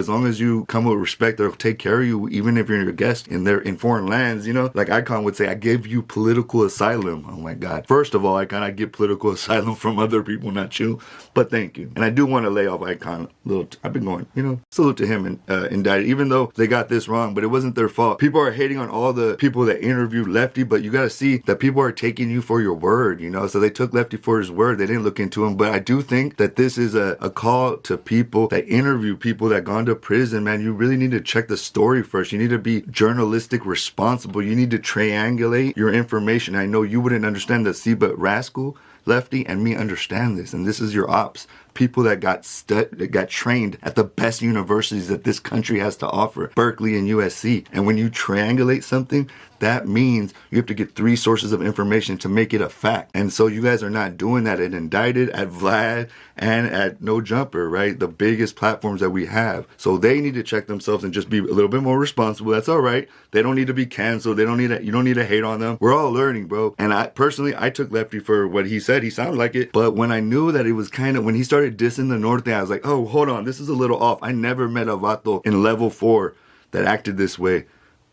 as long as you come with respect, they'll take care of you, even if you're a guest in foreign lands, you know? Like Icon would say, I give you political asylum. Oh my God. First of all, Icon, I get political asylum from other people, not you. But thank you. And I do want to lay off Icon a little. I've been going, you know, salute to him and indicted, even though they got this wrong, but it wasn't their fault. People are hating on all the people that interviewed Lefty, but you got to see that people are taking you for your word, you know? So they took Lefty for his word. They didn't look into him. But I do think that this is a call to people that interview people that gone to prison, man. You really need to check the story first. You need to be journalistic responsible. You need to triangulate your information. I know you wouldn't understand that, see, but Rascal, Lefty, and me understand this. And this is your ops. People that got trained at the best universities that this country has to offer, Berkeley and USC. And when you triangulate something, that means you have to get 3 sources of information to make it a fact. And so you guys are not doing that at Indicted, at Vlad, and at No Jumper, right? The biggest platforms that we have. So they need to check themselves and just be a little bit more responsible. That's all right. They don't need to be canceled. You don't need to hate on them. We're all learning, bro. And I took Lefty for what he said. He sounded like it. But when I knew that it was kind of, when he started dissing the North, I was like, oh, hold on. This is a little off. I never met a vato in level 4 that acted this way.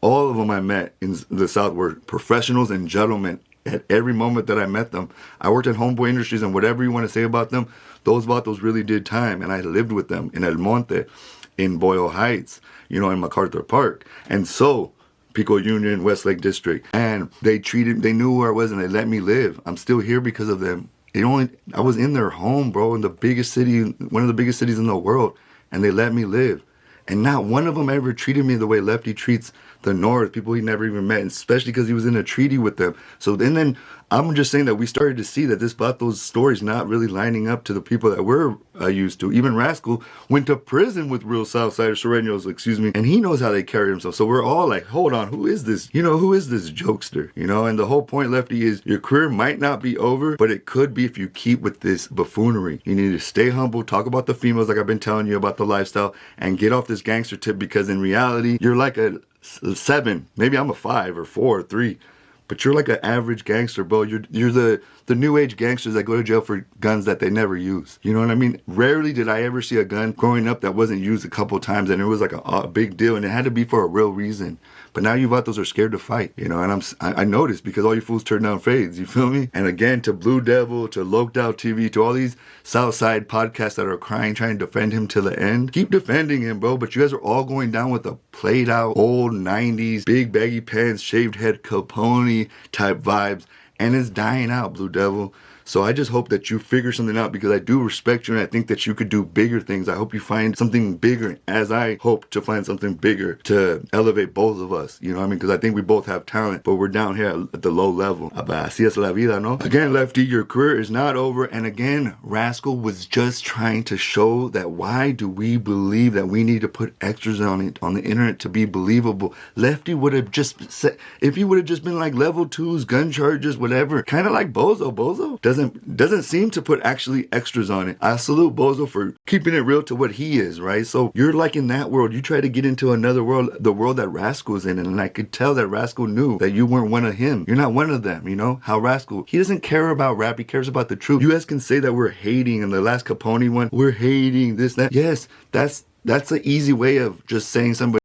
All of them I met in the South were professionals and gentlemen at every moment that I met them. I worked at Homeboy Industries, and whatever you want to say about them, those vatos really did time. And I lived with them in El Monte, in Boyle Heights, you know, in MacArthur Park. And so, Pico Union, Westlake District. And they knew where I was, and they let me live. I'm still here because of them. I was in their home, bro, in the biggest city, one of the biggest cities in the world, and they let me live. And not one of them ever treated me the way Lefty treats the North, people he never even met, especially because he was in a treaty with them. So then I'm just saying that we started to see that this those stories not really lining up to the people that we're used to. Even Rascal went to prison with real Southsider Sureños, excuse me, and he knows how they carry themselves. So we're all like, hold on, who is this? You know, who is this jokester? You know, and the whole point, Lefty, is your career might not be over, but it could be if you keep with this buffoonery. You need to stay humble, talk about the females like I've been telling you about the lifestyle, and get off this gangster tip, because in reality, you're like a 7. Maybe I'm a 5 or 4 or 3. But you're like an average gangster, bro. You're the new age gangsters that go to jail for guns that they never use. You know what I mean? Rarely did I ever see a gun growing up that wasn't used a couple times, and it was like a big deal, and it had to be for a real reason. But now you vatos are scared to fight, you know, and I noticed because all you fools turn down fades, you feel me? And again, to Blue Devil, to Loked Out TV, to all these Southside podcasts that are crying, trying to defend him till the end. Keep defending him, bro, but you guys are all going down with a played out, old 90s, big baggy pants, shaved head, Capone type vibes, and it's dying out, Blue Devil. So I just hope that you figure something out, because I do respect you and I think that you could do bigger things. I hope you find something bigger, as I hope to find something bigger to elevate both of us. You know what I mean? Because I think we both have talent, but we're down here at the low level. Así es la vida, no? Again, Lefty, your career is not over. And again, Rascal was just trying to show that why do we believe that we need to put extras on it on the internet to be believable. Lefty would have just said, if he would have just been like level 2s, gun charges, whatever, kind of like Bozo. Bozo doesn't seem to put actually extras on it. I salute Bozo for keeping it real to what he is, right? So you're like in that world. You try to get into another world, the world that Rascal's in, and I could tell that Rascal knew that you weren't one of him. You're not one of them, you know? How Rascal, he doesn't care about rap, he cares about the truth. You guys can say that we're hating, in the last Capone one, we're hating this, that. Yes, that's an easy way of just saying somebody